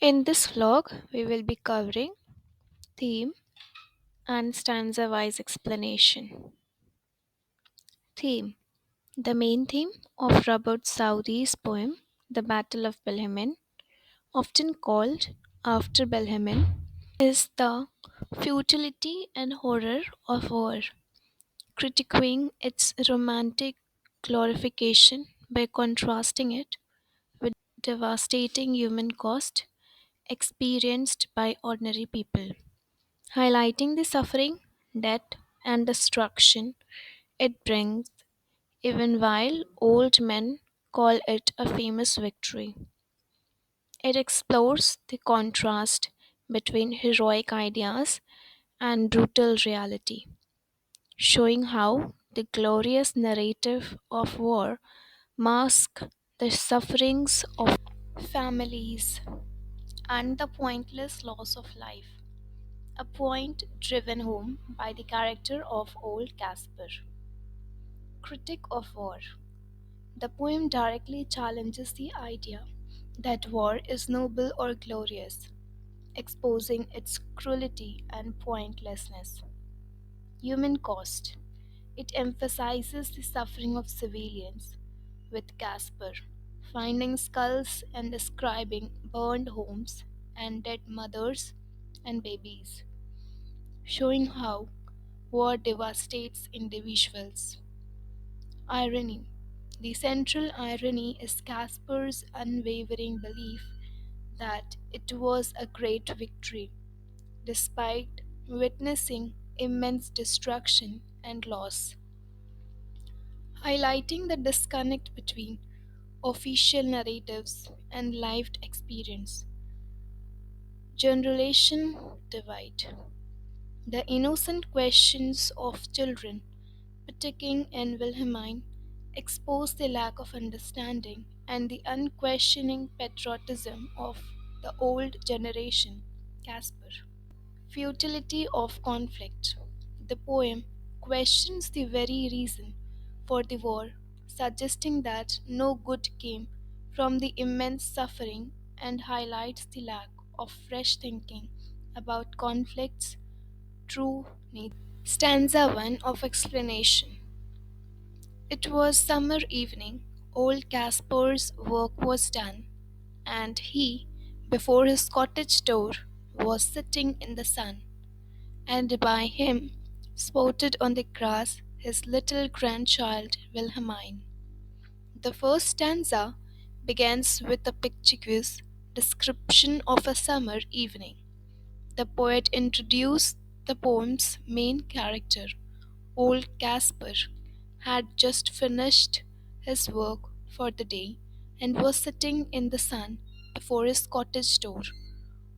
In this vlog, we will be covering theme and stanza-wise explanation. Theme. The main theme of Robert Southey's poem, The Battle of Blenheim, often called After Blenheim, is the futility and horror of war, critiquing its romantic glorification by contrasting it with devastating human cost experienced by ordinary people, highlighting the suffering, death, and destruction it brings, even while old men call it a famous victory. It explores the contrast between heroic ideas and brutal reality, showing how the glorious narrative of war masks the sufferings of families and the pointless loss of life. A point driven home by the character of old Kasper. Critic of war. The poem directly challenges the idea that war is noble or glorious, exposing its cruelty and pointlessness. Human cost. It emphasizes the suffering of civilians, with Casper finding skulls and describing burned homes and dead mothers and babies, showing how war devastates individuals. Irony. The central irony is Casper's unwavering belief that it was a great victory, despite witnessing immense destruction and loss, highlighting the disconnect between official narratives and lived experience. Generation divide. The innocent questions of children, Peterkin and Wilhelmine, expose the lack of understanding and the unquestioning patriotism of the old generation, Casper. Futility of conflict. The poem questions the very reason for the war, suggesting that no good came from the immense suffering and highlights the lack of fresh thinking about conflict's true nature. Stanza 1 of explanation. It was summer evening, old Casper's work was done, and he, before his cottage door, was sitting in the sun, and by him, spotted on the grass, his little grandchild Wilhelmine. The first stanza begins with a picturesque description of a summer evening. The poet introduced the poem's main character, old Kasper, had just finished his work for the day and was sitting in the sun before his cottage door,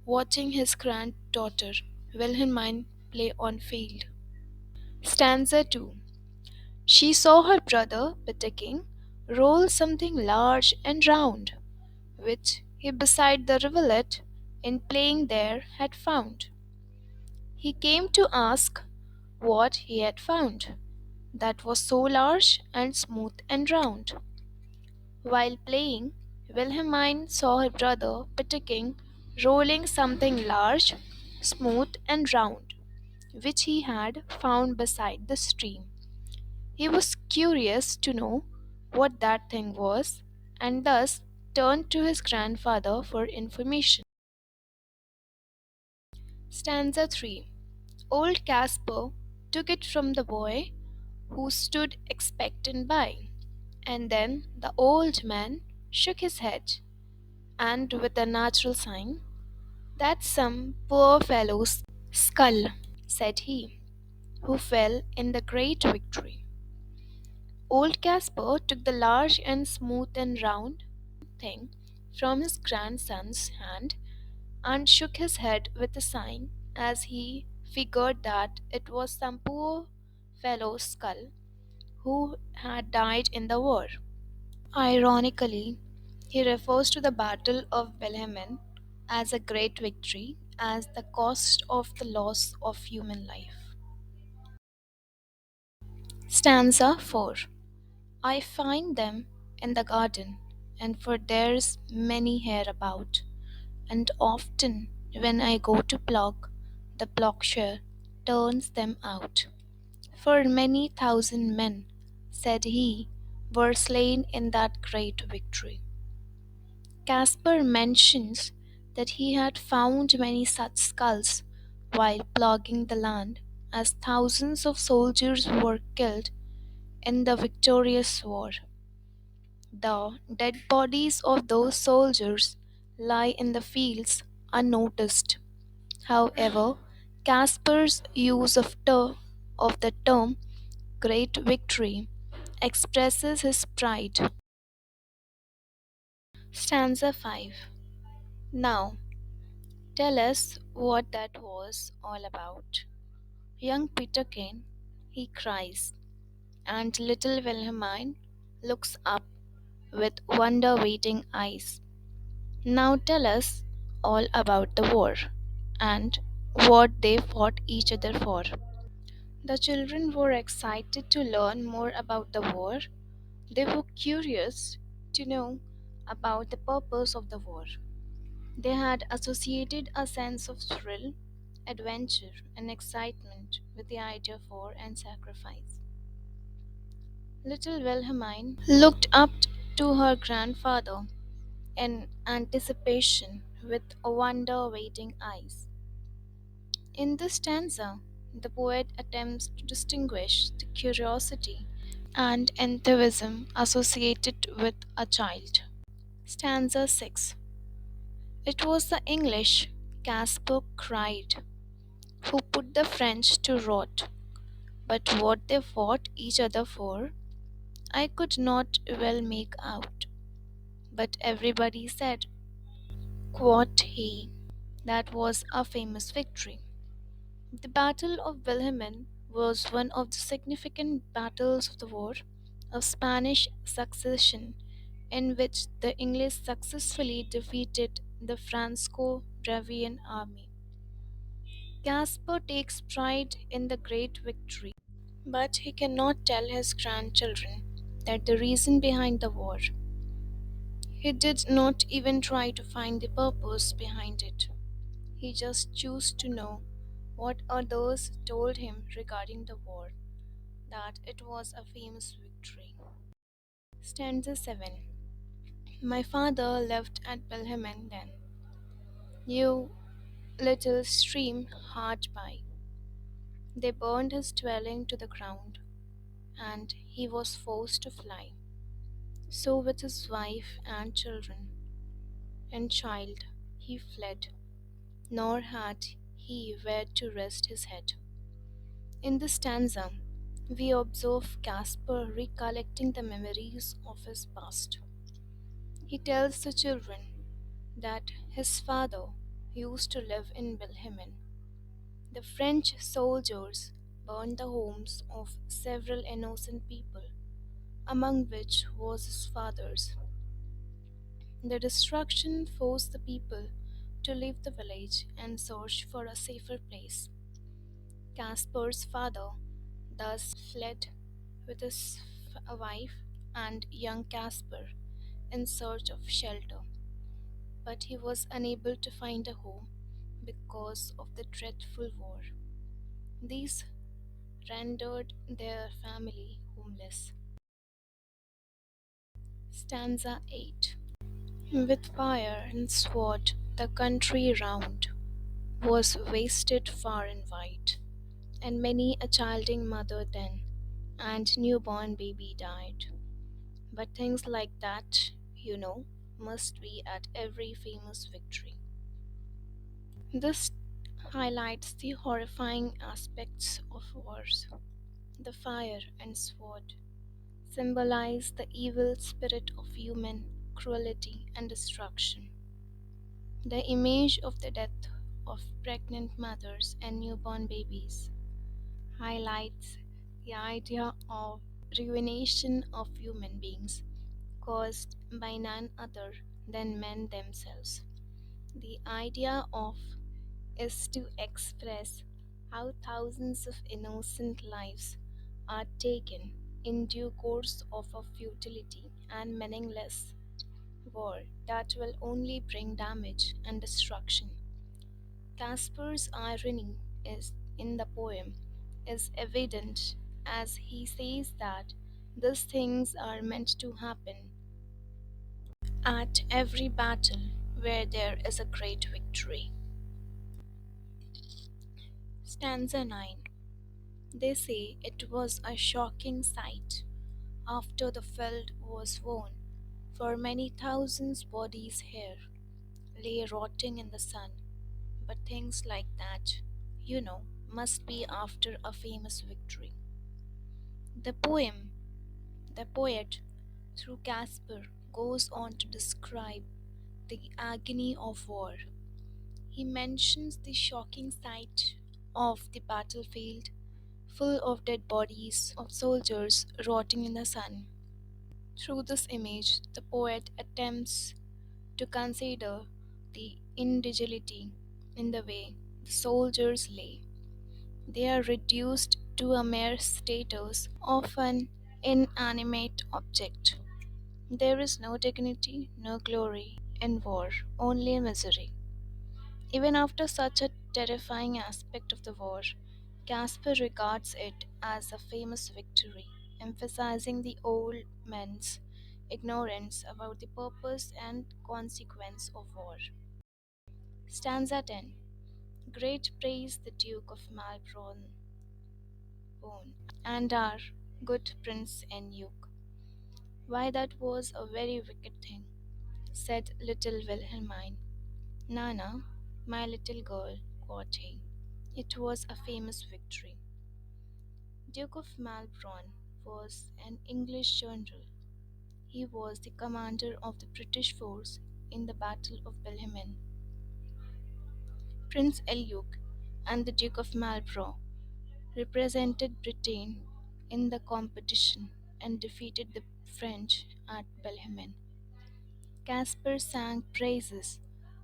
watching his granddaughter Wilhelmine play on field. Stanza 2. She saw her brother Peterkin roll something large and round, which he beside the rivulet in playing there had found. He came to ask what he had found that was so large and smooth and round. While playing, Wilhelmine saw her brother Peterkin rolling something large, smooth, and round, which he had found beside the stream. He was curious to know what that thing was, and thus turned to his grandfather for information. Stanza 3. Old Casper took it from the boy who stood expectant by, and then the old man shook his head, and with a natural sign, "That's some poor fellow's skull," said he, "who fell in the great victory." Old Casper took the large and smooth and round thing from his grandson's hand and shook his head with a sign, as he figured that it was some poor fellow's skull who had died in the war. Ironically, he refers to the Battle of Blenheim as a great victory as the cost of the loss of human life. Stanza 4. I find them in the garden, and for there's many here about, and often when I go to plough, the ploughshare turns them out. For many thousand men, said he, were slain in that great victory. Kasper mentions that he had found many such skulls while ploughing the land, as thousands of soldiers were killed in the victorious war. The dead bodies of those soldiers lie in the fields unnoticed. However, Casper's use of the term great victory expresses his pride. Stanza 5. Now, tell us what that was all about. Young Peterkin, he cries, and little Wilhelmine looks up with wonder waiting eyes. Now tell us all about the war and what they fought each other for. The children were excited to learn more about the war. They were curious to know about the purpose of the war. They had associated a sense of thrill, adventure, and excitement with the idea of war and sacrifice. Little Wilhelmine looked up to her grandfather in anticipation with wonder waiting eyes. In this stanza, the poet attempts to distinguish the curiosity and enthusiasm associated with a child. Stanza 6. It was the English, Kasper cried, who put the French to rout. But what they fought each other for, I could not well make out. But everybody said, quoth he, that was a famous victory. The Battle of Blenheim was one of the significant battles of the War of Spanish Succession, in which the English successfully defeated the Franco-Bavarian army. Caspar takes pride in the great victory, but he cannot tell his grandchildren that the reason behind the war. He did not even try to find the purpose behind it. He just chose to know what others told him regarding the war, that it was a famous victory. Stanza 7. My father lived at Blenheim then. You little stream hard by. They burned his dwelling to the ground, and he was forced to fly. So with his wife and children and child he fled, nor had he where to rest his head. In this stanza, we observe Caspar recollecting the memories of his past. He tells the children that his father used to live in Blenheim. The French soldiers burned the homes of several innocent people, among which was his father's. The destruction forced the people to leave the village and search for a safer place. Caspar's father thus fled with his wife and young Caspar in search of shelter, but he was unable to find a home because of the dreadful war. These rendered their family homeless. Stanza 8. With fire and sword the country round was wasted far and wide, and many a childing mother then and newborn baby died. But things like that, must be at every famous victory. This highlights the horrifying aspects of wars. The fire and sword symbolize the evil spirit of human cruelty and destruction. The image of the death of pregnant mothers and newborn babies highlights the idea of ruination of human beings caused by none other than men themselves. The idea of is to express how thousands of innocent lives are taken in due course of a futility and meaningless. war that will only bring damage and destruction. Casper's irony is in the poem is evident as he says that these things are meant to happen at every battle where there is a great victory. Stanza 9. They say it was a shocking sight after the field was won, for many thousands bodies here lay rotting in the sun. But things like that, must be after a famous victory. The poem, the poet, through Kasper, goes on to describe the agony of war. He mentions the shocking sight of the battlefield full of dead bodies of soldiers rotting in the sun. Through this image, the poet attempts to consider the individuality in the way the soldiers lay. They are reduced to a mere status of an inanimate object. There is no dignity, no glory in war, only misery. Even after such a terrifying aspect of the war, Casper regards it as a famous victory, emphasizing the old men's ignorance about the purpose and consequence of war. Stanza 10. Great praise the Duke of Malbronne and our good Prince Enyuk. Why, that was a very wicked thing, said little Wilhelmine. Nana, my little girl, quoth he. It was a famous victory. Duke of Malbronne was an English general. He was the commander of the British force in the Battle of Blenheim. Prince Eliuk and the Duke of Marlborough represented Britain in the competition and defeated the French at Blenheim. Casper sang praises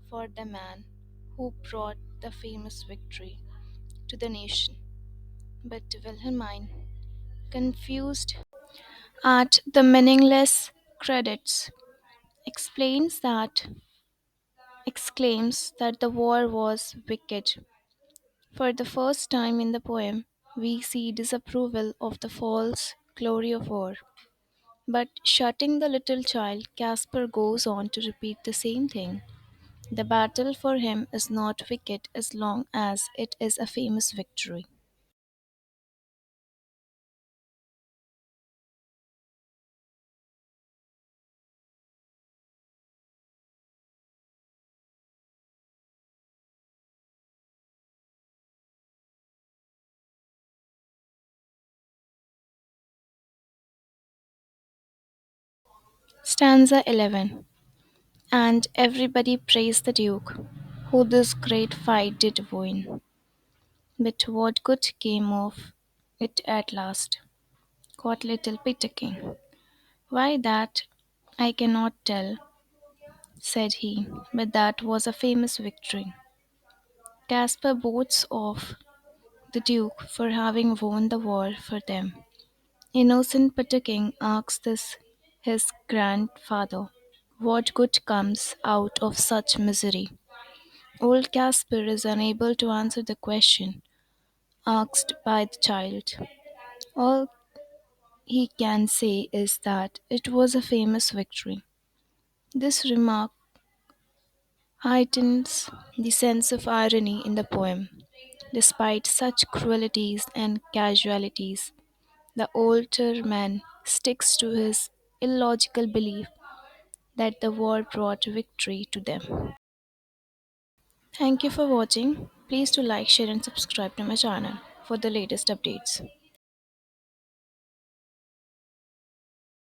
for the man who brought the famous victory to the nation, but Wilhelmine, confused at the meaningless credits, explains that exclaims that the war was wicked. For the first time in the poem, we see disapproval of the false glory of war. But shutting the little child, Casper goes on to repeat the same thing. The battle for him is not wicked as long as it is a famous victory. Stanza 11. And everybody praised the Duke, who this great fight did win. But what good came of it at last? Quoth little Peterkin. Why, that I cannot tell, said he, but that was a famous victory. Caspar boasts of the Duke for having won the war for them. Innocent Peterkin asks this his grandfather, what good comes out of such misery? Old Caspar is unable to answer the question asked by the child. All he can say is that it was a famous victory. This remark heightens the sense of irony in the poem. Despite such cruelties and casualties, the older man sticks to his illogical belief that the war brought victory to them. Thank you for watching. Please do like, share, and subscribe to my channel for the latest updates.